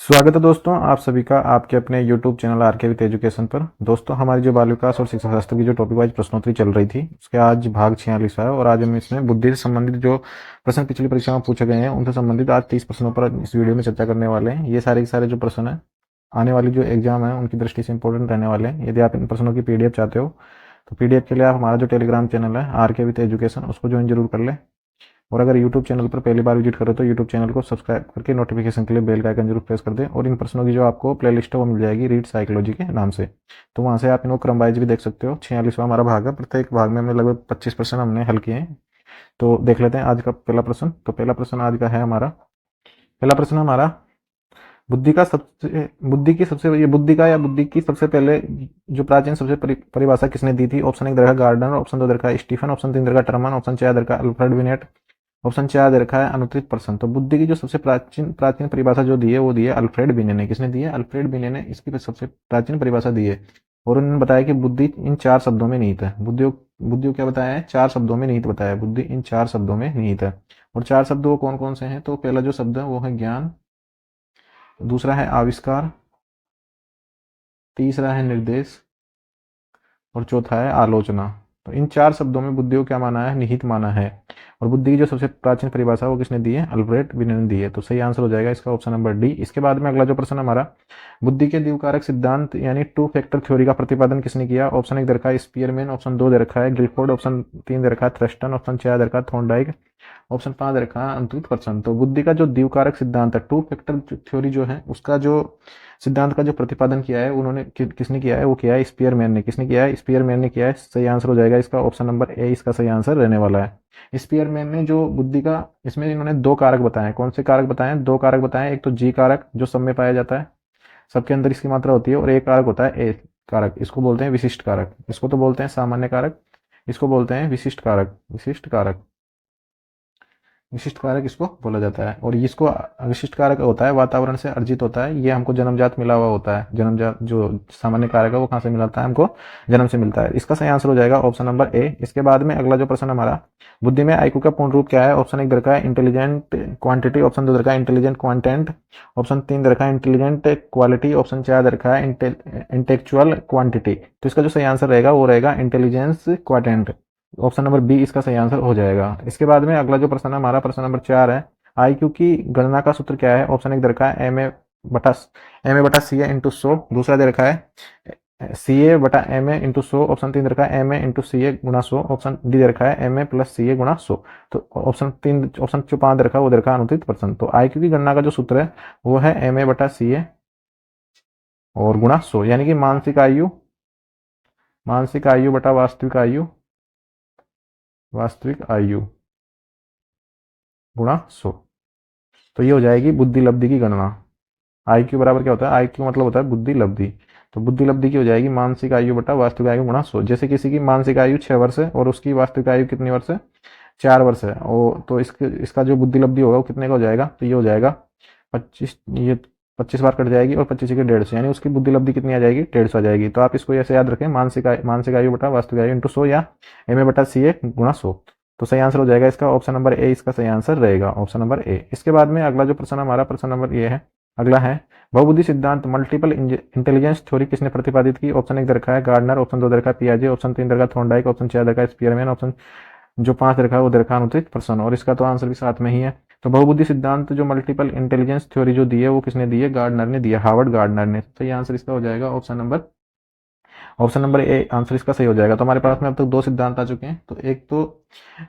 स्वागत है दोस्तों आप सभी का आपके अपने YouTube channel RK with education पर। दोस्तों हमारी जो बाल विकास और शिक्षा शास्त्र की जो टॉपिक वाइज प्रश्नोत्तरी चल रही थी उसके आज भाग 46 है और आज हम इसमें बुद्धि से संबंधित जो प्रश्न पिछली परीक्षा में पूछे गए हैं उनसे संबंधित आज 30 प्रश्नों पर इस वीडियो में चर्चा करने वाले हैं। ये सारे के सारे जो प्रश्न है आने वाली जो एग्जाम है उनकी दृष्टि से इंपॉर्टेंट रहने वाले हैं। यदि आप इन प्रश्नों की PDF चाहते हो तो PDF के लिए आप हमारा जो टेलीग्राम चैनल है आरके विद एजुकेशन उसको ज्वाइन जरूर कर लें। और अगर YouTube चैनल पर पहली बार विजिट करो तो YouTube चैनल को सब्सक्राइब करके नोटिफिकेशन के लिए बेल का आइकन जरूर प्रेस कर दें। और इन प्रश्नों की जो आपको प्लेलिस्ट है वो मिल जाएगी रीड साइकोलॉजी के नाम से, तो वहाँ से आप इनको क्रम वाइज भी देख सकते हो। 46वां हमारा भाग है, प्रत्येक भाग में हमने लगभग 25 प्रश्न हमने हल किए हैं। तो देख लेते हैं आज का पहला प्रश्न। तो पहला प्रश्न आज का है हमारा, पहला प्रश्न हमारा बुद्धि का या बुद्धि की सबसे पहले जो प्राचीन सबसे परिभाषा किसने दी थी। ऑप्शन 1 दे रखा है गार्डनर, ऑप्शन 2 दे रखा है स्टीफन, ऑप्शन 3 दे रखा है टर्मन, ऑप्शन 4 दे रखा है अल्फ्रेड बिनेट, ऑप्शन 4 दे रखा है अनुत्तरित पर्सन। तो बुद्धि की जो सबसे प्राचीन प्राचीन परिभाषा जो दी है वो दी है अल्फ्रेड बिने ने। किसने दी है? अल्फ्रेड बिने ने इसकी सबसे प्राचीन परिभाषा दी है। और उन्होंने बताया कि बुद्धि इन 4 शब्दों में निहित है। बुद्धि को क्या बताया है? 4 शब्दों में निहित बताया है। बुद्धि इन 4 शब्दों में निहित है। और 4 शब्द वो कौन कौन से हैं? तो पहला जो शब्द है वो है ज्ञान, दूसरा है आविष्कार, तीसरा है निर्देश और चौथा है आलोचना। तो इन 4 शब्दों में बुद्धि को क्या माना है? निहित माना है। और बुद्धि की जो सबसे प्राचीन परिभाषा वो किसने दी है? अल्फ्रेड बिने ने दी है। तो सही आंसर हो जाएगा इसका ऑप्शन नंबर डी। इसके बाद में अगला जो प्रश्न हमारा, बुद्धि के द्विकारक सिद्धांत यानी 2 फैक्टर थ्योरी का प्रतिपादन किसने किया। ऑप्शन 1 दे रखा है स्पीयरमैन, ऑप्शन 2 दे रखा है गिलफोर्ड, ऑप्शन 3 दे रखा है थ्रस्टन, ऑप्शन 4 दे रखा है थॉर्नडाइक, ऑप्शन 5 दे रखा है अंतुत पर्सन। तो बुद्धि का जो द्विकारक सिद्धांत है 2 फैक्टर थ्योरी जो है उसका जो सिद्धांत का जो प्रतिपादन किया है उन्होंने किसने किया है? वो किया है स्पीयरमैन ने। किसने किया है? स्पीयरमैन ने किया है। सही आंसर हो जाएगा इसका ऑप्शन नंबर ए, इसका सही आंसर रहने वाला है। स्पीयरमैन ने जो बुद्धि का, इसमें इन्होंने 2 कारक बताए। कौन से कारक बताए? 2 कारक बताए। एक तो जी कारक जो सब में पाया जाता है, सबके अंदर इसकी मात्रा होती है, और एक कारक होता है ए कारक, इसको बोलते हैं विशिष्ट कारक। इसको तो बोलते हैं सामान्य कारक, इसको बोलते हैं विशिष्ट कारक। विशिष्ट कारक इसको बोला जाता है। और इसको विशिष्ट कारक होता है वातावरण से अर्जित होता है, ये हमको जन्मजात मिला हुआ होता है। जन्मजात जो सामान्य कारक है वो कहाँ से मिलता है? हमको जन्म से मिलता है। इसका सही आंसर हो जाएगा ऑप्शन नंबर ए। इसके बाद में अगला जो प्रश्न हमारा, बुद्धि में आईक्यू का पूर्ण रूप क्या है। ऑप्शन 1 दरका है इंटेलिजेंट क्वांटिटी, ऑप्शन 2 दरका है इंटेलिजेंट क्वांटेंट, ऑप्शन 3 दरका है इंटेलिजेंट क्वालिटी, ऑप्शन 4 दरका है इंटेलेक्चुअल क्वांटिटी। तो इसका जो सही आंसर रहेगा वो रहेगा इंटेलिजेंस क्वांटेंट। ऑप्शन नंबर बी इसका सही आंसर हो जाएगा। इसके बाद में अगला जो प्रश्न है हमारा, प्रश्न नंबर 4 है, आईक्यू की गणना का सूत्र क्या है। ऑप्शन 1 दे रखा है एम ए बटा सी ए इंटू 100, दूसरा दे रखा है सी ए बटा एम ए इंटू 100, ऑप्शन 3 दे रखा है एम ए इंटू सी ए गुणा 100, ऑप्शन डी दे रखा है एम ए प्लस सी ए गुणा 100। तो ऑप्शन जो 5 दे रखा है वो दे रखा है अनुत्तरित पर्सन। तो आईक्यू की गणना का जो सूत्र है वो है एम ए बटा सी ए और गुणा 100, यानी कि मानसिक आयु बटा वास्तविक आयु गुणा 100। तो ये हो जाएगी बुद्धि लब्धि की गणना। आईक्यू बराबर क्या होता है? आईक्यू मतलब होता है बुद्धि लब्धि। तो बुद्धि लब्धि की हो जाएगी मानसिक आयु बटा वास्तविक आयु गुणा 100। जैसे किसी की मानसिक आयु 6 वर्ष है और उसकी वास्तविक आयु कितनी वर्ष है? 4 वर्ष है। और तो इसका जो बुद्धि लब्धि होगा वो कितने का हो जाएगा? तो ये हो जाएगा 25, ये 25 बार कट जाएगी और 25 के 150, यानी उसकी बुद्धि लब्धि कितनी आ जाएगी? 150 आ जाएगी। तो आप इसको ऐसे याद रखें, मानसिक आयु बटा वास्तविक आयु इंटू 100 या एम ए बटा सी ए गुणा 100। तो सही आंसर हो जाएगा इसका ऑप्शन नंबर ए, इसका सही आंसर रहेगा ऑप्शन नंबर ए। इसके बाद में अगला जो प्रश्न हमारा, प्रश्न नंबर ये है, अगला है बहुबुद्धि सिद्धांत मल्टीपल इंटेलिजेंस थ्योरी किसने प्रतिपादित की। ऑप्शन 1 दे रखा है गार्डनर, ऑप्शन 2 दे रखा है पियाजे, ऑप्शन 3 दे रखा है थॉर्नडाइक, ऑप्शन 4 दे रखा है स्पीयरमैन, ऑप्शन जो 5 दे रखा है वो दे रखा है अनुत्तरित पर्सन। और इसका तो आंसर भी साथ में ही है। तो बहुबुद्धि सिद्धांत जो मल्टीपल इंटेलिजेंस थ्योरी जो दी है वो किसने दी है? गार्डनर ने दिया, हार्वर्ड गार्डनर ने। तो ये आंसर इसका हो जाएगा ऑप्शन नंबर ए, आंसर इसका सही हो जाएगा। तो हमारे पास में अब तक 2 सिद्धांत आ चुके हैं। तो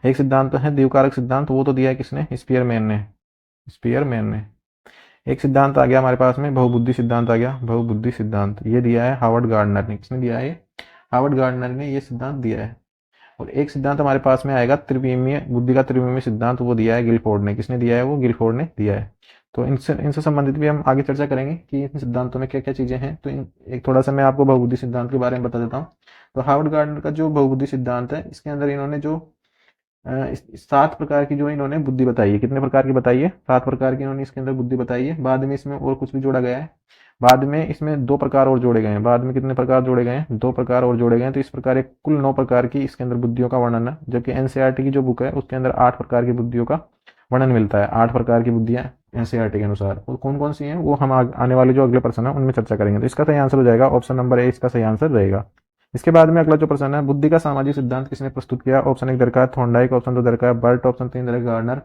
एक सिद्धांत तो है द्विकारक सिद्धांत, वो तो दिया है किसने? स्पीयरमैन ने। एक सिद्धांत आ गया हमारे पास में बहुबुद्धि सिद्धांत आ गया। बहुबुद्धि सिद्धांत ये दिया है हार्वर्ड गार्डनर ने। किसने दिया है? हार्वर्ड गार्डनर ने ये सिद्धांत दिया है। और एक सिद्धांत हमारे पास में आएगा त्रिविमीय बुद्धि का त्रिविमीय सिद्धांत, वो दिया है गिलफोर्ड ने। किसने दिया है? वो गिलफोर्ड ने दिया है। तो इनसे संबंधित भी हम आगे चर्चा करेंगे कि इन सिद्धांतों में क्या क्या चीजें हैं। तो एक थोड़ा सा मैं आपको बहुबुद्धि सिद्धांत के बारे में बता देता हूँ। तो हार्वर्ड गार्डनर का जो बहुबुद्धि सिद्धांत है इसके अंदर इन्होंने जो 7 प्रकार की जो इन्होंने बुद्धि बताई है। कितने प्रकार की बताई है? 7 प्रकार की इन्होंने इसके अंदर बुद्धि बताई है। बाद में इसमें और कुछ भी जोड़ा गया है। बाद में इसमें 2 प्रकार और जोड़े गए हैं। बाद में कितने प्रकार जोड़े गए हैं? 2 प्रकार और जोड़े गए हैं। तो इस प्रकार एक कुल 9 प्रकार की इसके अंदर बुद्धियों का वर्णन है। जबकि एनसीईआरटी की जो बुक है उसके अंदर 8 प्रकार की बुद्धियों का वर्णन मिलता है। 8 प्रकार की बुद्धियां एनसीईआरटी के अनुसार, और कौन कौन सी हैं वो हम आने वाले जो अगले प्रश्न है उनमें चर्चा करेंगे। तो इसका सही आंसर हो जाएगा ऑप्शन नंबर ए, इसका सही आंसर रहेगा। इसके बाद में अगला जो प्रश्न है, बुद्धि का सामाजिक सिद्धांत किसने प्रस्तुत किया? ऑप्शन 1 दे रखा है थॉर्नडाइक, ऑप्शन 2 दे रखा है बर्ट, ऑप्शन 3 दे रखा है गार्डनर,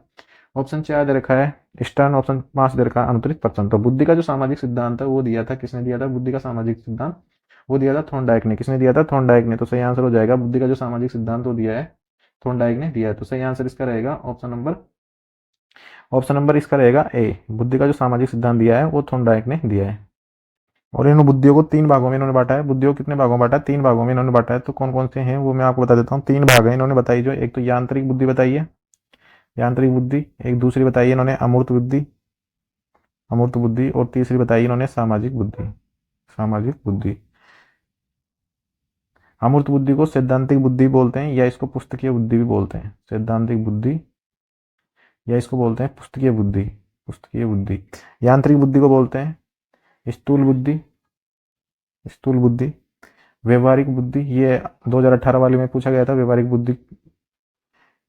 ऑप्शन 4 दे रखा है स्टर्न, ऑप्शन 5 दे रखा है अनुत्तरित प्रश्न। तो बुद्धि का जो सामाजिक सिद्धांत है वो दिया था, किसने दिया था? बुद्धि का सामाजिक सिद्धांत वो दिया था थॉर्नडाइक ने। किसने दिया था? थॉर्नडाइक ने। तो सही आंसर हो जाएगा, बुद्धि का जो सामाजिक सिद्धांत वो दिया है थॉर्नडाइक ने दिया है। तो सही आंसर इसका रहेगा ऑप्शन नंबर इसका रहेगा ए। बुद्धि का जो सामाजिक सिद्धांत दिया है वो थॉर्नडाइक ने दिया है। और इन बुद्धियों को 3 भागों में इन्होंने बांटा है। बुद्धियों को कितने भागों में बांटा है? 3 भागों में इन्होंने बांटा है। तो कौन कौन से हैं वो मैं आपको बता देता हूँ। 3 भाग है इन्होंने बताई जो, एक तो यांत्रिक बुद्धि बताई है, यांत्रिक बुद्धि, एक दूसरी बताई है इन्होंने अमूर्त बुद्धि, अमूर्त बुद्धि, और तीसरी बताई इन्होंने सामाजिक बुद्धि, सामाजिक बुद्धि। अमूर्त बुद्धि को सैद्धांतिक बुद्धि बोलते हैं या इसको पुस्तकीय बुद्धि भी बोलते हैं। सैद्धांतिक बुद्धि या इसको बोलते हैं पुस्तकीय बुद्धि, पुस्तकीय बुद्धि। यांत्रिक बुद्धि को बोलते हैं स्थूल बुद्धि, स्थूल बुद्धि। व्यवहारिक बुद्धि ये 2018 वाले में पूछा गया था, व्यवहारिक बुद्धि।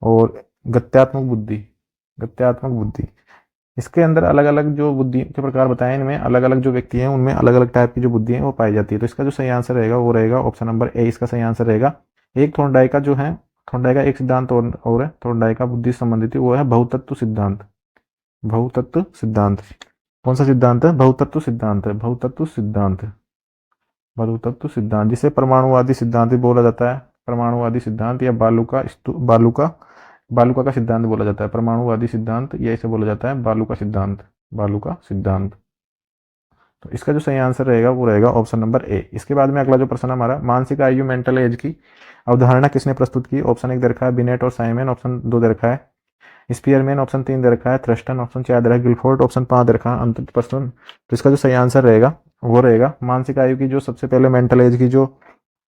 और गत्यात्मक बुद्धि, गत्यात्मक बुद्धि। इसके अंदर अलग अलग जो बुद्धि के प्रकार बताए, इनमें अलग अलग जो व्यक्ति हैं उनमें अलग अलग टाइप की जो बुद्धि है वो पाई जाती है। तो इसका जो सही आंसर रहेगा वो रहेगा ऑप्शन नंबर ए, इसका सही आंसर रहेगा। एक थॉर्नडाइक का जो है, थॉर्नडाइक का एक सिद्धांत और है थॉर्नडाइक का बुद्धि संबंधित, वो है बहुतत्व सिद्धांत, बहुतत्व सिद्धांत। कौन सा सिद्धांत है? बहुतत्व सिद्धांत है, बहुतत्व सिद्धांत, बहुतत्व सिद्धांत, जिसे परमाणुवादी सिद्धांत भी बोला जाता है। परमाणुवादी सिद्धांत या बालूका का सिद्धांत बोला जाता है। परमाणुवादी सिद्धांत या इसे बोला जाता है बालूका सिद्धांत, बालूका सिद्धांत। तो इसका जो सही आंसर रहेगा वो रहेगा ऑप्शन नंबर ए। इसके बाद में अगला जो प्रश्न हमारा, मानसिक आयु मेंटल एज की अवधारणा किसने प्रस्तुत की? ऑप्शन 1 दे रखा है बिनेट और साइमन, ऑप्शन 2 दे रखा है स्पीयरमैन, ऑप्शन 3 दे रखा है थ्रस्टन, ऑप्शन 4 दे रखा है गिलफोर्ड, ऑप्शन 5 दे रखा है अंतत प्रश्न। तो इसका जो सही आंसर रहेगा वो रहेगा, मानसिक आयु की जो सबसे पहले मेंटल एज की जो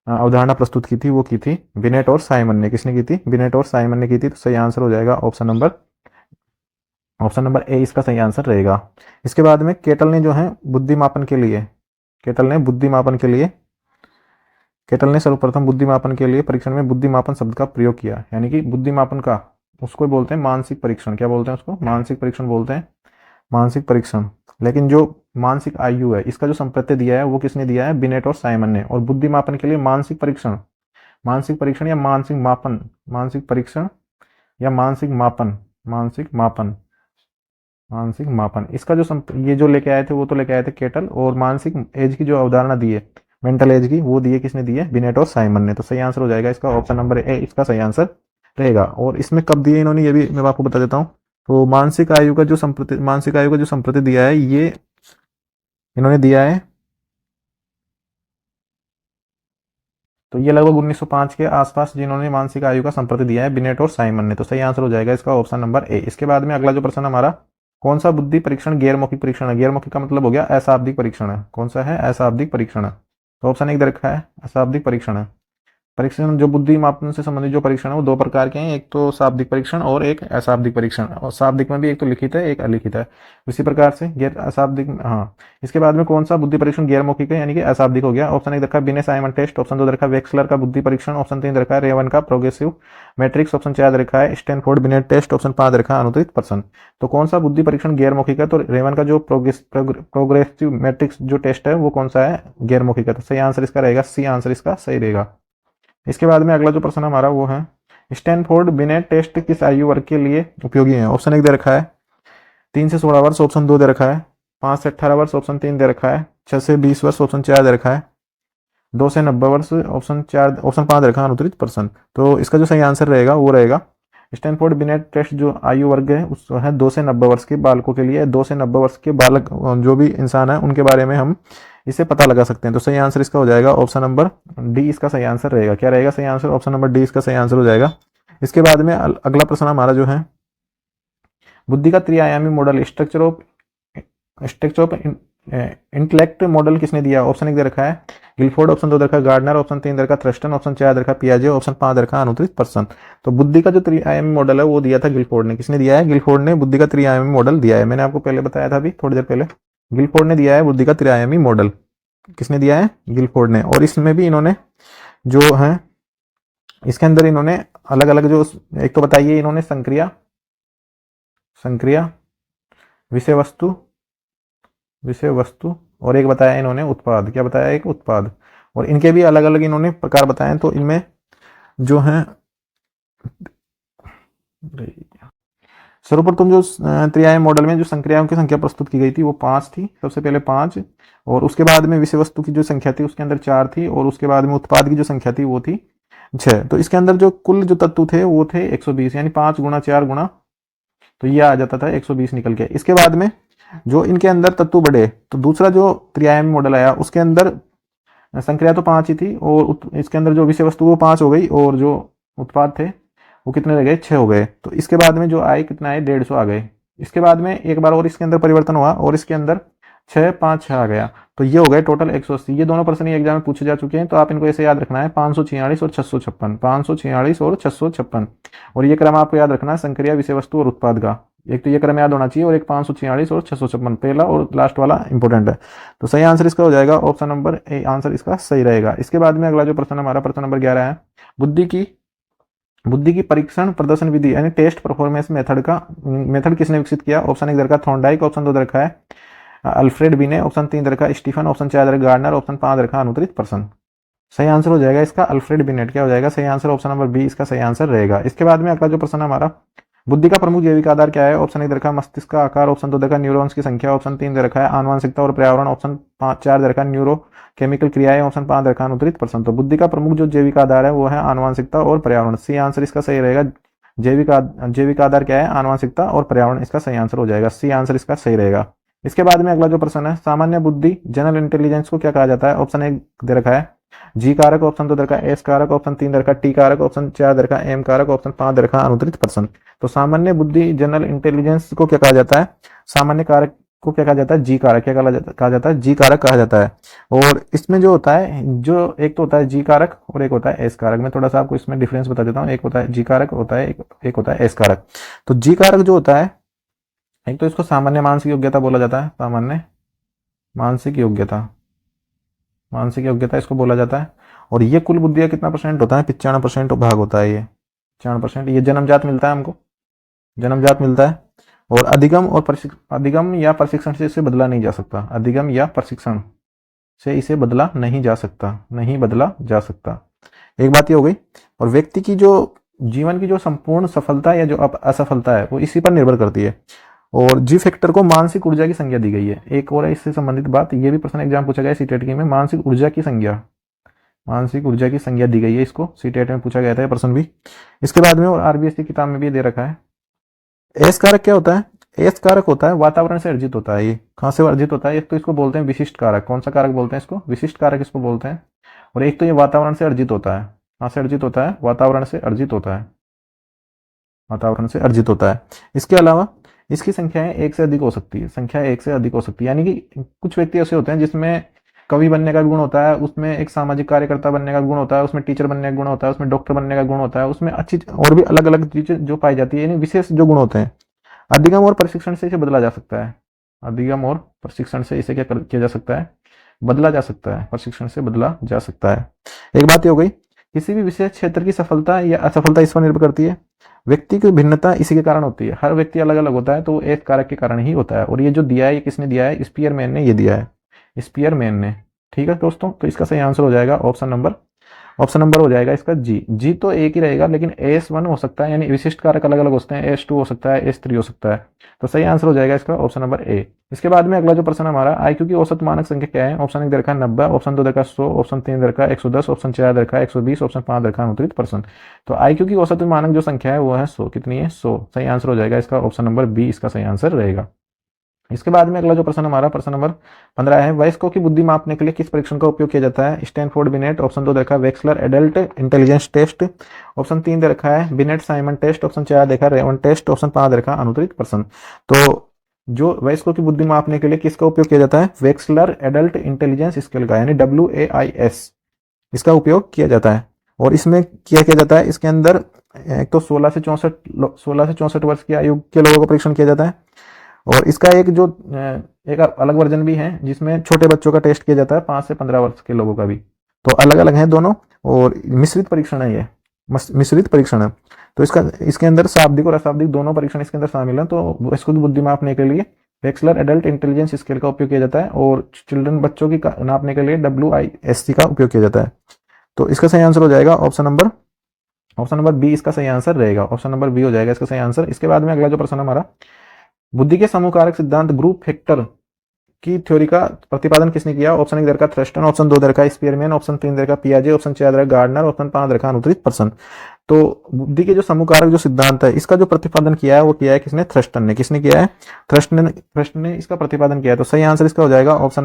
अवधारणा प्रस्तुत की थी वो की थी बिनेट और साइमन ने। किसने की थी? बिनेट और साइमन ने की थी। तो सही आंसर हो जाएगा ऑप्शन नंबर ए, इसका सही आंसर रहेगा। इसके बाद में केटल ने जो है बुद्धि मापन के लिए, केटल ने बुद्धि मापन के लिए, केटल ने सर्वप्रथम बुद्धि मापन के लिए परीक्षण में बुद्धि मापन शब्द का प्रयोग किया। यानी कि बुद्धि मापन का उसको बोलते हैं मानसिक परीक्षण। क्या बोलते हैं उसको? मानसिक परीक्षण बोलते हैं, मानसिक परीक्षण। लेकिन जो मानसिक आयु है इसका जो संप्रत्यय दिया है वो किसने दिया है? बिनेट और साइमन ने। और बुद्धि मापन के लिए मानसिक परीक्षण, मानसिक परीक्षण या मानसिक मापन, मानसिक परीक्षण या मानसिक मापन, मानसिक मापन, मानसिक मापन, इसका जो ये जो लेके आए थे वो तो लेके आए थे केटल। और मानसिक एज की जो अवधारणा दी है मेंटल एज की वो दी है किसने दी है? बिनेट और साइमन ने। तो सही आंसर हो जाएगा इसका ऑप्शन नंबर ए, इसका सही आंसर रहेगा। और इसमें कब दिए इन्होंने ये भी मैं आपको बता देता हूँ। तो मानसिक आयु का जो संप्रति दिया है ये इन्होंने दिया है, तो ये लगभग 1905 के आसपास जिन्होंने मानसिक आयु का संप्रति दिया है बिनेट और साइमन ने। तो सही आंसर हो जाएगा इसका ऑप्शन नंबर ए। इसके बाद में अगला जो प्रश्न हमारा, कौन सा बुद्धि परीक्षण गैर मौखिक परीक्षण है? गैर मौखिक का मतलब हो गया अशाब्दिक परीक्षण है। कौन सा है? अशाब्दिक परीक्षण है। तो ऑप्शन 1 दे रखा है अशाब्दिक परीक्षण है। परीक्षण जो बुद्धि मापन से संबंधित जो परीक्षण है वो 2 प्रकार के हैं, एक तो शाब्दिक परीक्षण और एक अशाब्दिक परीक्षण। और शाब्दिक में भी एक तो लिखित है एक अलिखित है। इसी प्रकार से गैर अशाब्दिक, हाँ। इसके बाद में कौन सा बुद्धि परीक्षण गैर मौखिक है यानी कि अशाब्दिक हो गया? ऑप्शन 1 रखा है बिने साइमन टेस्ट, ऑप्शन 2 रखा है वेक्सलर का बुद्धि परीक्षण, ऑप्शन 3 रखा है रेवन का प्रोग्रेसिव मैट्रिक्स, ऑप्शन 4 रखा है स्टैनफोर्ड बिनेट टेस्ट, ऑप्शन 5 रखा है अनुत्तरित प्रश्न। तो कौन सा बुद्धि परीक्षण गैर मौखिक है? तो रेवन का जो प्रोग्रेसिव मैट्रिक्स जो टेस्ट है वो कौन सा है? गैर मौखिक है। तो सही आंसर इसका रहेगा सी, आंसर इसका सही रहेगा। इसके बाद में अगला जो प्रश्न हमारा वो है, स्टैनफोर्ड बिनेट टेस्ट किस आयु वर्ग के लिए उपयोगी है? ऑप्शन 1 दे रखा है 3 से 16 वर्ष, ऑप्शन 2 दे रखा है 5 से 18 वर्ष, ऑप्शन 3 दे रखा है 6 से 20 वर्ष, ऑप्शन 4 दे रखा है 2 से 90 वर्ष, ऑप्शन 5 दे रखा है अनुत्तरित प्रश्न। तो इसका जो सही आंसर रहेगा वो रहेगा स्टैनफोर्ड बिनेट टेस्ट जो आयु वर्ग है उस है 2 से 90 वर्ष के बालकों के लिए। 2 से 90 वर्ष के बालक जो भी इंसान है उनके बारे में हम इसे पता लगा सकते हैं। तो सही आंसर इसका हो जाएगा ऑप्शन नंबर डी, इसका सही आंसर रहेगा। क्या रहेगा सही आंसर? ऑप्शन नंबर डी इसका सही आंसर हो जाएगा। इसके बाद में अगला प्रश्न हमारा जो है, बुद्धि का त्रिआयामी model structure of intellect model किसने दिया? ऑप्शन 1 दे रखा है गिलफोर्ड, ऑप्शन 2 दे रखा है गार्डनर, ऑप्शन 3 दे रखा है थ्रस्टन, ऑप्शन 4 दे रखा है पियाजे, ऑप्शन 5 दे रखा है अनुत्तरित प्रश्न। तो बुद्धि का जो त्रिआयामी मॉडल है वो दिया था गिलफोर्ड ने। किसने दिया है? गिलफोर्ड ने बुद्धि का त्रिआयामी मॉडल दिया है। मैंने आपको पहले बताया था अभी थोड़ी देर पहले, गिलफोर्ड ने दिया है बुद्धि का त्रिआयामी मॉडल। किसने दिया है? गिलफोर्ड ने। और इसमें भी इन्होंने जो है इसके अंदर इन्होंने अलग अलग जो, एक तो बताइए इन्होंने संक्रिया विषय वस्तु, विषय वस्तु, और एक बताया इन्होंने उत्पाद। क्या बताया? एक उत्पाद। और इनके भी अलग अलग इन्होंने प्रकार बताए। तो इनमें जो है सर्वप्रथम जो त्रिआयामी मॉडल में जो संक्रियाओं की संख्या प्रस्तुत की गई थी वो 5 थी, सबसे पहले 5, और उसके बाद में विषय वस्तु की जो संख्या थी उसके अंदर 4 थी, और उसके बाद में उत्पाद की जो संख्या थी वो थी 6। तो इसके अंदर जो कुल जो तत्व थे वो थे 120, यानी 5 गुणा 4 गुणा, तो ये आ जाता था 120 निकल के। इसके बाद में जो इनके अंदर तत्व बढ़े, तो दूसरा जो त्रिआयामी मॉडल आया उसके अंदर संक्रिया तो 5 ही थी, और इसके अंदर जो विषय वस्तु वो 5 हो गई, और जो उत्पाद थे वो कितने रह गए? 6 हो गए। तो इसके बाद में जो आए कितना आए? 150 आ गए। इसके बाद में एक बार और इसके अंदर परिवर्तन हुआ और इसके अंदर 6 5 6 आ गया, तो ये हो गए टोटल 180। ये दोनों प्रश्न एग्जाम में पूछे जा चुके हैं, तो आप इनको ऐसे याद रखना है 546 और 656, 546 और 656, और ये क्रम आपको याद रखना है संक्रिया, विषय वस्तु और उत्पाद का। एक तो ये क्रम याद होना चाहिए, और एक 546 और 656, पहला और लास्ट वाला इंपॉर्टेंट है। तो सही आंसर इसका हो जाएगा ऑप्शन नंबर ए, आंसर इसका सही रहेगा। इसके बाद में अगला जो प्रश्न हमारा प्रश्न नंबर 11 है, बुद्धि की परीक्षण प्रदर्शन विधि यानी टेस्ट परफॉर्मेंस मेथड किसने विकसित किया? ऑप्शन 1 रखा थॉर्नडाइक, ऑप्शन 2 रखा है अल्फ्रेड बिने, ऑप्शन 3 रखा स्टीफन, ऑप्शन 4 रखा गार्डनर, ऑप्शन 5 रखा अनुत्तरित पर्सन। सही आंसर हो जाएगा इसका अल्फ्रेड बिनेट। क्या हो जाएगा? सही आंसर ऑप्शन नंबर बी इसका सही आंसर रहेगा। इसके बाद में अगला जो प्रश्न हमारा, बुद्धि का प्रमुख जैविक आधार क्या है? ऑप्शन 1 रखा मस्तिष्क का आकार, ऑप्शन 2 रखा न्यूरॉन्स की संख्या, ऑप्शन 3 रखा है आनुवंशिकता और पर्यावरण, ऑप्शन 4 रखा न्यूरो केमिकल क्रियाएं, ऑप्शन 5 रखा अनुत्तरित पर्सन। तो बुद्धि का प्रमुख जो जैविक आधार है वो है आनुवंशिकता और पर्यावरण। सी आंसर इसका सही रहेगा। जैविक आधार क्या है? आनुवंशिकता और पर्यावरण, इसका सही आंसर हो जाएगा। सी आंसर इसका सही रहेगा। इसके बाद में अगला जो प्रश्न है, सामान्य बुद्धि जनरल इंटेलिजेंस को क्या कहा जाता है? ऑप्शन 1 दे रखा है जी कारक, ऑप्शन 2 दे रखा है एस कारक, ऑप्शन 3 दे रखा है टी कारक, ऑप्शन 4 दे रखा है एम कारक, ऑप्शन 5 दे रखा है अनुत्तरित पर्सन। तो सामान्य बुद्धि जनरल इंटेलिजेंस को क्या कहा जाता है? सामान्य कारक को क्या कहा जाता है? जी कारक। क्या कहा जाता है? जी कारक कहा जाता है। और इसमें जो होता है, जो एक तो होता है जी कारक और एक होता है एस कारक। मैं थोड़ा सा आपको इसमें डिफरेंस बता देता हूँ। एक होता है जी कारक होता है, एक होता है एस कारक। तो जी कारक जो होता है, एक तो इसको सामान्य मानसिक योग्यता बोला जाता है, सामान्य मानसिक योग्यता, मानसिक योग्यता इसको बोला जाता है। और ये कुल बुद्धि का कितना परसेंट होता है? 95% भाग होता है। ये 95% ये जन्मजात मिलता है हमको, जन्मजात मिलता है। और अधिगम या प्रशिक्षण से इसे बदला नहीं जा सकता। अधिगम या प्रशिक्षण से इसे बदला नहीं जा सकता, नहीं बदला जा सकता। एक बात ये हो गई। और व्यक्ति की जो जीवन की जो संपूर्ण सफलता या जो असफलता है वो इसी पर निर्भर करती है। और जी फैक्टर को मानसिक ऊर्जा की संज्ञा दी गई है। एक और है इससे संबंधित बात, ये भी प्रश्न एग्जाम पूछा गया सीटेट की में, मानसिक ऊर्जा की संज्ञा, मानसिक ऊर्जा की संज्ञा दी गई है, इसको सीटेट में पूछा गया था प्रश्न भी। इसके बाद में और आरबीएस की किताब में भी दे रखा है। एस कारक क्या होता है? एस कारक होता है वातावरण से अर्जित होता है। ये कहाँ से अर्जित होता है? एक तो इसको बोलते हैं विशिष्ट कारक। कौन सा कारक बोलते हैं इसको? विशिष्ट कारक इसको बोलते हैं। और एक तो ये वातावरण से अर्जित होता है। कहाँ से अर्जित होता है? वातावरण से अर्जित होता है, वातावरण से अर्जित होता है। इसके अलावा इसकी संख्याएं 1 से अधिक हो सकती है, संख्या 1 से अधिक हो सकती है। यानी कि कुछ व्यक्ति ऐसे होते हैं जिसमें कवि बनने का गुण होता है, उसमें एक सामाजिक कार्यकर्ता बनने का गुण होता है, उसमें टीचर बनने का गुण होता है, उसमें डॉक्टर बनने का गुण होता है, उसमें अच्छी और भी अलग अलग चीजें जो पाई जाती है, यानी विशेष जो गुण होते हैं। अधिगम और प्रशिक्षण से इसे बदला जा सकता है। अधिगम और प्रशिक्षण से इसे क्या किया जा सकता है? बदला जा सकता है, प्रशिक्षण से बदला जा सकता है। एक बात ये हो गई। किसी भी विशेष क्षेत्र की सफलता या असफलता इस पर निर्भर करती है। व्यक्ति की भिन्नता इसी के कारण होती है। हर व्यक्ति अलग अलग होता है, तो एक कारक के कारण ही होता है। और ये जो दिया है, ये किसने दिया है? स्पीयरमैन ने ये दिया है, स्पीयरमैन ने। ठीक है दोस्तों, तो इसका सही आंसर हो जाएगा ऑप्शन नंबर हो जाएगा इसका जी। जी तो एक ही रहेगा, लेकिन S1 हो सकता है, यानी विशिष्ट कारक अलग अलग होते हैं। S2 हो सकता है, S3 हो सकता है। तो सही आंसर हो जाएगा इसका ऑप्शन नंबर ए। इसके बाद में अगला जो प्रश्न हमारा, आईक्यू की औसत मानक संख्या क्या है? ऑप्शन 1 दे रखा है 90, ऑप्शन 2 दे रखा है 100, ऑप्शन 3 दे रखा है 110, ऑप्शन 4 दे रखा है 120, ऑप्शन 5 दे रखा है अनुत्तरित पर्सन। तो आईक्यू की औसत मानक जो संख्या है वो है 100। कितनी है? 100। सही आंसर हो जाएगा इसका ऑप्शन नंबर बी, इसका सही आंसर रहेगा। इसके बाद में अगला जो प्रश्न हमारा प्रश्न नंबर 15 है, वयस्कों की बुद्धि मापने के लिए किस परीक्षण का उपयोग किया जाता है? स्टैनफोर्ड बिनेट, ऑप्शन 2 दे रखा है वेक्सलर एडल्ट इंटेलिजेंस टेस्ट, ऑप्शन 3 दे रखा है बिनेट साइमन टेस्ट, ऑप्शन 4 देखा रेवन टेस्ट, ऑप्शन 5 दे रखा अनुत्तरित पर्सन। तो जो वयस्कों की बुद्धि मापने के लिए किसका उपयोग किया जाता है? वेक्सलर एडल्ट इंटेलिजेंस स्केल का, यानी WAIS, इसका उपयोग किया जाता है। और इसमें क्या किया जाता है? इसके अंदर एक तो 16 से 64 वर्ष की आयु के लोगों का परीक्षण किया जाता है। और इसका एक अलग वर्जन भी है जिसमें छोटे बच्चों का टेस्ट किया जाता है, 5 से 15 वर्ष के लोगों का भी। तो अलग अलग हैं दोनों, और मिश्रित परीक्षण है, ये मिश्रित परीक्षण है। तो इसके अंदर शाब्दिक और अशाब्दिक दोनों परीक्षण इसके अंदर शामिल हैं। तो इसको बुद्धि मापने के लिए वेक्सलर एडल्ट इंटेलिजेंस स्केल का उपयोग किया जाता है, और चिल्ड्रन बच्चों की नापने के लिए WISC का उपयोग किया जाता है। तो इसका सही आंसर हो जाएगा ऑप्शन नंबर बी इसका सही आंसर रहेगा। ऑप्शन नंबर बी हो जाएगा इसका सही आंसर। इसके बाद में अगला जो प्रश्न हमारा, बुद्धि के समूह कारक सिद्धांत ग्रुप फैक्टर की थ्योरी का प्रतिपादन किसने किया? ऑप्शन 1 दे रखा थ्रस्टन, ऑप्शन 2 दे रखा स्पीयरमैन, ऑप्शन 3 दे रखा पियाजे, ऑप्शन 4 दे रखा गार्डनर, ऑप्शन 5 दे रखा अनुत्तरित पर्सन। तो बुद्धि के जो समूह कारक जो सिद्धांत है, इसका जो प्रतिपादन किया है वो किया है किसने? थ्रस्टन ने। किसने किया है? थ्रस्टन ने इसका प्रतिपादन किया है। तो सही आंसर इसका हो जाएगा ऑप्शन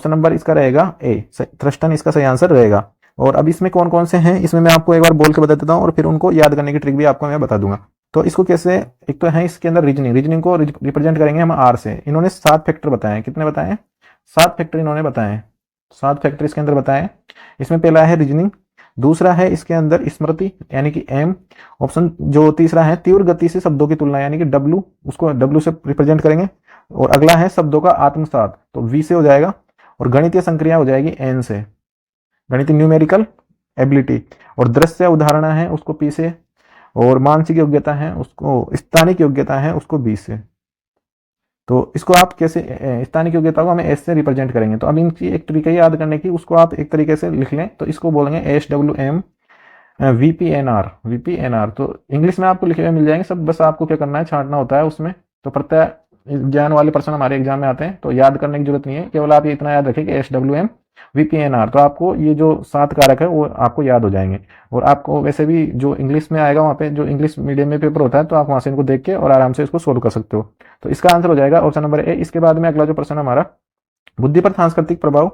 नंबर इसका रहेगा ए, थ्रस्टन इसका सही आंसर रहेगा। और अब इसमें कौन कौन से हैं, इसमें मैं आपको एक बार बोल के बता देता हूँ और फिर उनको याद करने की ट्रिक भी आपको मैं बता दूंगा। तो इसको कैसे, एक तो है इसके अंदर रीजनिंग को रिप्रेजेंट करेंगे हम आर से। इन्होंने 7 फैक्टर बताए हैं। कितने बताए? 7 फैक्टर इन्होंने बताए हैं। 7 फैक्टर इसके अंदर बताए। इसमें पहला है रीजनिंग, दूसरा है इसके अंदर स्मृति यानी कि एम, ऑप्शन जो तीसरा है तीव्र गति से शब्दों की तुलना यानी कि डब्ल्यू, उसको डब्ल्यू से रिप्रेजेंट करेंगे, और अगला है शब्दों का आत्मसात, तो वी से हो जाएगा, और गणितीय संक्रिया हो जाएगी एन से, गणितीय न्यूमेरिकल एबिलिटी, और दृश्य उदाहरण है उसको पी से, और मानसिक योग्यता है उसको, स्थानिक योग्यता है उसको बी से। तो इसको आप कैसे, स्थानिक योग्यता को हमें एस से रिप्रेजेंट करेंगे। तो अब इनकी एक तरीका याद करने की, उसको आप एक तरीके से लिख लें, तो इसको बोलेंगे SWM VPNR। तो इंग्लिश में आपको लिखे हुए मिल जाएंगे सब, बस आपको क्या करना है, छांटना होता है उसमें। तो प्रत्यय ज्ञान वाले पर्सन हमारे एग्जाम में आते हैं, तो याद करने की जरूरत नहीं है, केवल आप ये इतना याद रखें कि SWM VPNR। तो आपको ये जो 7 कारक है वो आपको याद हो जाएंगे। और आपको वैसे भी जो इंग्लिश में आएगा, वहाँ पे जो इंग्लिश मीडियम में पेपर होता है, तो आप वहाँ से इनको देख के और आराम से इसको सोल्व कर सकते हो। तो इसका आंसर हो जाएगा ऑप्शन नंबर ए। इसके बाद में अगला जो प्रश्न हमारा, बुद्धि पर सांस्कृतिक प्रभाव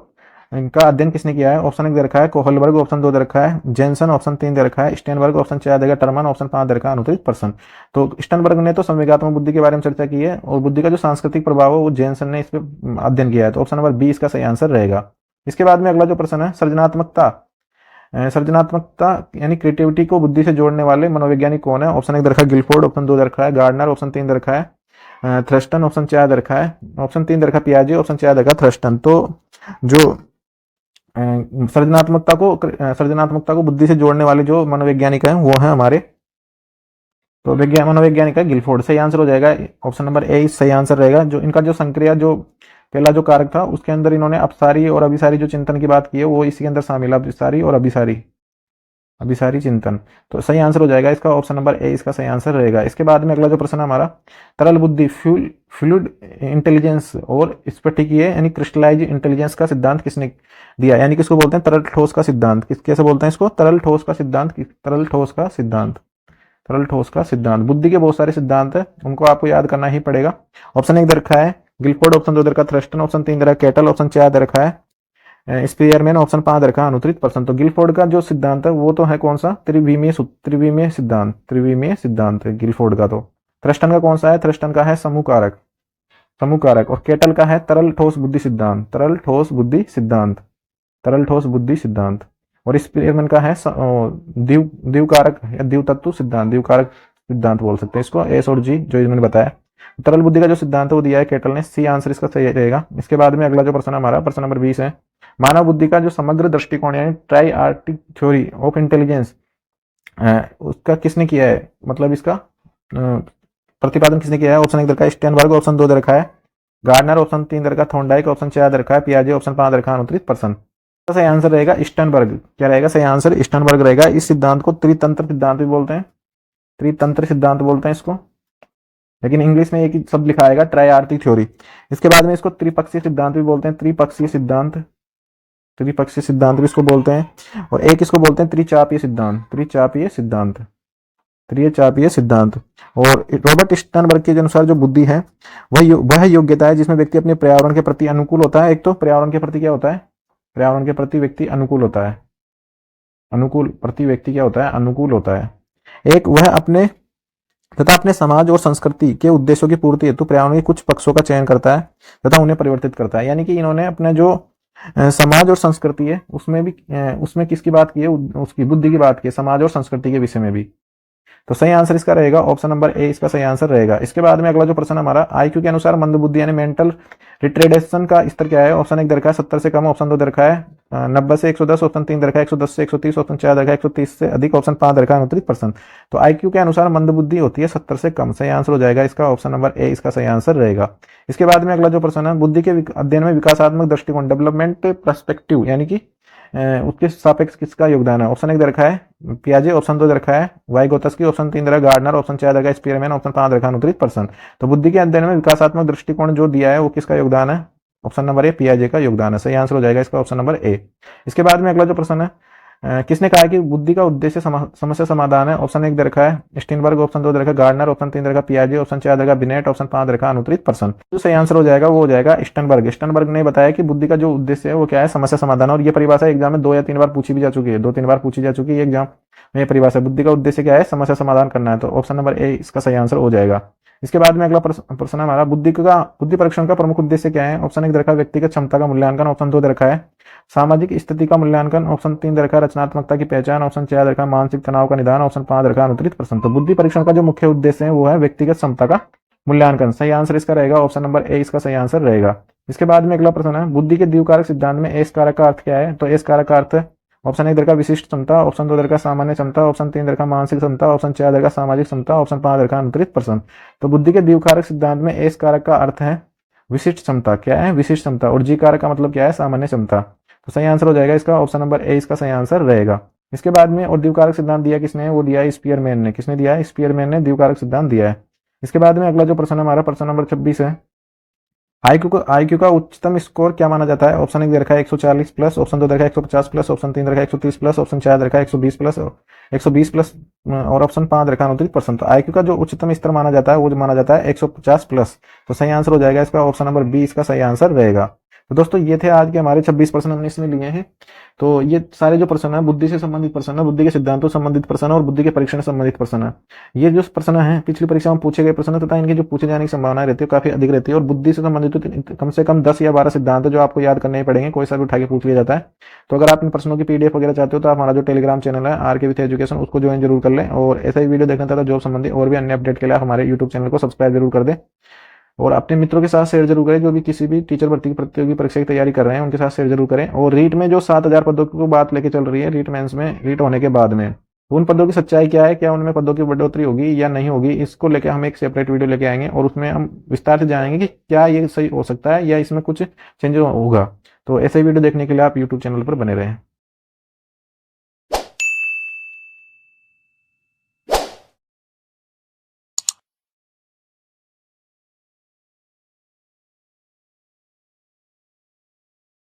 इनका अध्ययन किसने किया है? ऑप्शन 1 दे रखा है कोहलबर्ग, ऑप्शन 2 दे रखा है जेनसन, ऑप्शन 3 दे रखा है स्टेनबर्ग, ऑप्शन 4 देगा टर्मन, ऑप्शन 5 दे रखा है अनुत्तरित पर्सन। तो स्टेनबर्ग ने तो संवेगात्मक बुद्धि के बारे में चर्चा की है, और बुद्धि का जो सांस्कृतिक प्रभाव है वो जेनसन ने इस पर अध्ययन किया है। तो ऑप्शन नंबर बी इसका सही आंसर रहेगा। इसके बाद में अगला जो प्रश्न है, सृजनात्मकता यानी क्रिएटिविटी को बुद्धि से जोड़ने वाले मनोवैज्ञानिक कौन है? ऑप्शन 1 दे रखा है गिलफोर्ड, ऑप्शन 2 दे रखा है गार्डनर, ऑप्शन 3 दे रखा है थ्रस्टन, ऑप्शन 4 दे रखा है, ऑप्शन 3 दे रखा है पियाजे, ऑप्शन 4 दे रखा है थ्रस्टन। तो जो सृजनात्मकता को बुद्धि से जोड़ने वाले जो मनोवैज्ञानिक हैं वो हैं हमारे, तो मनोवैज्ञानिक है गिलफोर्ड। सही आंसर हो जाएगा ऑप्शन नंबर ए सही आंसर रहेगा। जो इनका जो संक्रिया जो पहला जो कारक था उसके अंदर इन्होंने अपसारी और अभिसारी जो चिंतन की बात की है वो इसी के अंदर शामिल है, अपसारी और अभिसारी चिंतन। तो सही आंसर हो जाएगा इसका ऑप्शन नंबर ए इसका सही आंसर रहेगा। इसके बाद में अगला जो प्रश्न हमारा, तरल बुद्धि फ्लूइड इंटेलिजेंस और स्फटिकीय यानी क्रिस्टलाइज इंटेलिजेंस का सिद्धांत किसने दिया? यानी किसको बोलते हैं? तरल ठोस का सिद्धांत। कैसे बोलते हैं इसको? तरल ठोस का सिद्धांत। बुद्धि के बहुत सारे सिद्धांत है, उनको आपको याद करना ही पड़ेगा। ऑप्शन 1 दे रखा है गिलफोर्ड, ऑप्शन 2 दे रखा है थ्रस्टन, ऑप्शन 3 दे रखा है केटल, ऑप्शन 4 दे रखा है स्पीयरमैन, ऑप्शन 5 दे रखा है अनुत्तरित पर्सन। तो गिलफोर्ड का जो सिद्धांत है वो तो है कौन सा? त्रिविमीय सिद्धांत है गिलफोर्ड का। तो थ्रस्टन का कौन सा है? थ्रस्टन का है समूह कारक। और केटल का है तरल ठोस बुद्धि सिद्धांत। और स्पीयरमैन का है द्विकारक या द्वितत्व सिद्धांत बोल सकते हैं इसको, एस और जी जो इन्होंने बताया। तरल बुद्धि का जो सिद्धांत है वो दिया है केटल ने, सी आंसर इसका सही रहेगा। इसके बाद में अगला जो प्रश्न हमारा, प्रश्न नंबर 20 है, मानव बुद्धि का जो समग्र दृष्टिकोण यानी ट्राइआर्टिक थ्योरी ऑफ इंटेलिजेंस उसका किसने किया है? मतलब इसका प्रतिपादन किसने किया है? ऑप्शन 1 दे रखा है स्टेनबर्ग, ऑप्शन 2 दे रखा है गार्डनर, ऑप्शन 3 दे रखा है थॉर्नडाइक, ऑप्शन 4 दे रखा है पियाजे, ऑप्शन 5 दे रखा है अनुत्तरित पर्सन। तो सही आंसर रहेगा स्टेनबर्ग। क्या रहेगा सही आंसर? स्टेनबर्ग रहेगा। इस सिद्धांत को त्रितंत्र सिद्धांत भी बोलते हैं इसको, लेकिन इंग्लिश में एक ही शब्द लिखा आएगा ट्राइआर्टिक थ्योरी। इसके बाद में इसको त्रिपक्षीय सिद्धांत भी बोलते हैं, त्रिपक्षीय सिद्धांत भी इसको बोलते हैं। और एक इसको बोलते हैं त्रिचापीय सिद्धांत। और रॉबर्ट स्टर्नबर्ग के अनुसार जो बुद्धि है वह योग्यता है जिसमें व्यक्ति अपने पर्यावरण के प्रति अनुकूल होता है। एक तो पर्यावरण के प्रति क्या होता है? पर्यावरण के प्रति व्यक्ति अनुकूल होता है। अनुकूल होता है। एक वह अपने समाज और संस्कृति के उद्देश्यों की पूर्ति हेतु पर्यावरण के कुछ पक्षों का चयन करता है तथा उन्हें परिवर्तित करता है। यानी कि इन्होंने अपने जो समाज और संस्कृति है उसमें किसकी बात की है? उसकी बुद्धि की बात की है, समाज और संस्कृति के विषय में भी। तो सही आंसर इसका रहेगा ऑप्शन नंबर ए, इसका सही आंसर रहेगा। इसके बाद में अगला जो प्रश्न हमारा, आईक्यू के अनुसार मंदबुद्धि यानी मेंटल रिट्रेडेशन का स्तर क्या है? ऑप्शन 1 दे रखा है 70 से कम, ऑप्शन 2 दे रखा है 90 से 110, ऑप्शन 3 दे रखा है 110 से 130, ऑप्शन 4 दे रखा है 130 से अधिक, ऑप्शन 5 दे रखा है 29%। तो आईक्यू के अनुसार मंदबुद्धि होती है 70 से कम। सही आंसर हो जाएगा इसका ऑप्शन नंबर ए, इसका सही आंसर रहेगा। इसके बाद में अगला जो प्रश्न है, बुद्धि के अध्ययन में विकासात्मक दृष्टिकोण डेवलपमेंट पर्सपेक्टिव यानी कि उसके सापेक्ष किसका योगदान है? ऑप्शन 1 दे रखा है पियाजे, ऑप्शन 2 दे रखा है वाइगोत्स्की, ऑप्शन 3 दे रखा है गार्डनर, ऑप्शन 4 दे रखा है स्पीयरमैन, ऑप्शन 5 दे रखा है 29%। तो बुद्धि के अध्ययन में विकासात्मक दृष्टिकोण जो दिया है वो किसका योगदान है? ऑप्शन नंबर ए, पियाजे का योगदान है। सही आंसर हो जाएगा इसका ऑप्शन नंबर ए। इसके बाद में अगला जो प्रश्न है, किसने कहा कि बुद्धि का उद्देश्य समस्या समाधान है? ऑप्शन 1 दे रखा है स्टीनबर्ग, ऑप्शन 2 दे रखा है गार्डनर, ऑप्शन 3 दे रखा है पियाजे, ऑप्शन 4 दे रखा है बिनेट, ऑप्शन 5 दे रखा है 29%। जो सही आंसर हो जाएगा वो हो जाएगा स्टीनबर्ग। स्टीनबर्ग ने बताया कि बुद्धि का जो उद्देश्य है वो क्या है? समस्या समाधान। और ये परिभाषा एग्जाम में 2 या 3 बार पूछी भी जा चुकी है, 2-3 बार पूछी जा चुकी है एग्जाम में। परिभाषा बुद्धि का उद्देश्य क्या है? समस्या समाधान करना है। तो ऑप्शन नंबर ए इसका सही आंसर हो जाएगा। इसके बाद में अगला प्रश्न हमारा, बुद्धि परीक्षण का प्रमुख उद्देश्य क्या है? ऑप्शन 1 दे रखा है व्यक्तिगत क्षमता का मूल्यांकन, ऑप्शन 2 दे रखा है सामाजिक स्थिति का मूल्यांकन, ऑप्शन 3 दे रखा है रचनात्मकता की पहचान, ऑप्शन 4 दे रखा है मानसिक तनाव का निदान, ऑप्शन 5 दे रखा है 29%। तो बुद्धि परीक्षण का जो मुख्य उद्देश्य है वो है व्यक्तिगत क्षमता का मूल्यांकन। सही आंसर इसका रहेगा ऑप्शन नंबर ए, इसका सही आंसर रहेगा। इसके बाद में अगला प्रश्न है, बुद्धि के द्विकारक सिद्धांत में एस कारक का अर्थ क्या है? तो एस कारक का अर्थ, ऑप्शन 1 दे रखा है विशिष्ट क्षमता, ऑप्शन 2 दे रखा है सामान्य क्षमता, ऑप्शन 3 दे रखा है मानसिक क्षमता, ऑप्शन 4 दे रखा है सामाजिक क्षमता, ऑप्शन 5 दे रखा है 29%। तो बुद्धि के द्विकारक सिद्धांत में एस कारक का अर्थ है विशिष्ट क्षमता। क्या है? विशिष्ट क्षमता। और जी कारक का मतलब क्या है? सामान्य क्षमता। तो सही आंसर हो जाएगा इसका ऑप्शन नंबर ए, इसका सही आंसर रहेगा। इसके बाद में, और द्विकारक सिद्धांत दिया किसने? वो दिया है स्पीयरमैन ने। किसने दिया है? स्पीयरमैन ने द्विकारक सिद्धांत दिया है। इसके बाद में अगला जो प्रश्न हमारा, प्रश्न नंबर 26 है, आईक्यू का उच्चतम स्कोर क्या माना जाता है? ऑप्शन 1 दे रखा है 140 प्लस, ऑप्शन 2 दे रखा है 150 प्लस, ऑप्शन 3 दे रखा है 130 प्लस, ऑप्शन 4 दे रखा है 120 प्लस, 120 प्लस और ऑप्शन 5 दे रखा है 29%। तो आईक्यू का जो उच्चतम स्तर माना जाता है वो माना जाता है 150 प्लस। तो सही आंसर हो जाएगा इसका ऑप्शन नंबर बी, इसका सही आंसर रहेगा। तो दोस्तों ये थे आज के हमारे 26 प्रश्न हमने इसमें लिए हैं। तो ये सारे जो प्रश्न है बुद्धि से संबंधित प्रश्न है, बुद्धि के सिद्धांतों से संबंधित प्रश्न है और बुद्धि के परीक्षण से संबंधित प्रश्न है। ये जो प्रश्न है पिछली परीक्षा में पूछे गए प्रश्न तथा इनके जो पूछे जाने की संभावना रहती है काफी अधिक रहती है। और बुद्धि से संबंधित कम से कम 10 या 12 सिद्धांत जो आपको याद करने ही पड़ेंगे, कोई सा भी उठा के पूछ लिया जाता है। तो अगर आप इन प्रश्नों की पीडीएफ वगैरह चाहते हो तो आप हमारा जो टेलीग्राम चैनल है आर के विथ एजुकेशन, उसको ज्वाइन जरूर कर लें। और ऐसा ही वीडियो देखना चाहता जॉब संबंधी और भी अन्य अपडेट के लिए आप हमारे यूट्यूब चैनल को सब्सक्राइब जरूर कर दें और अपने मित्रों के साथ शेयर जरूर करें जो भी किसी भी टीचर भर्ती की प्रतियोगी परीक्षा की तैयारी कर रहे हैं, उनके साथ शेयर जरूर करें। और रीट में जो 7000 पदों की बात लेके चल रही है, रीट मेंस में, रीट होने के बाद में उन पदों की सच्चाई क्या है, क्या उनमें पदों की बढ़ोतरी होगी या नहीं होगी, इसको लेके हम एक सेपरेट वीडियो लेके आएंगे और उसमें हम विस्तार से जानेंगे कि क्या ये सही हो सकता है या इसमें कुछ चेंज होगा। तो ऐसे वीडियो देखने के लिए आप यूट्यूब चैनल पर बने रहें।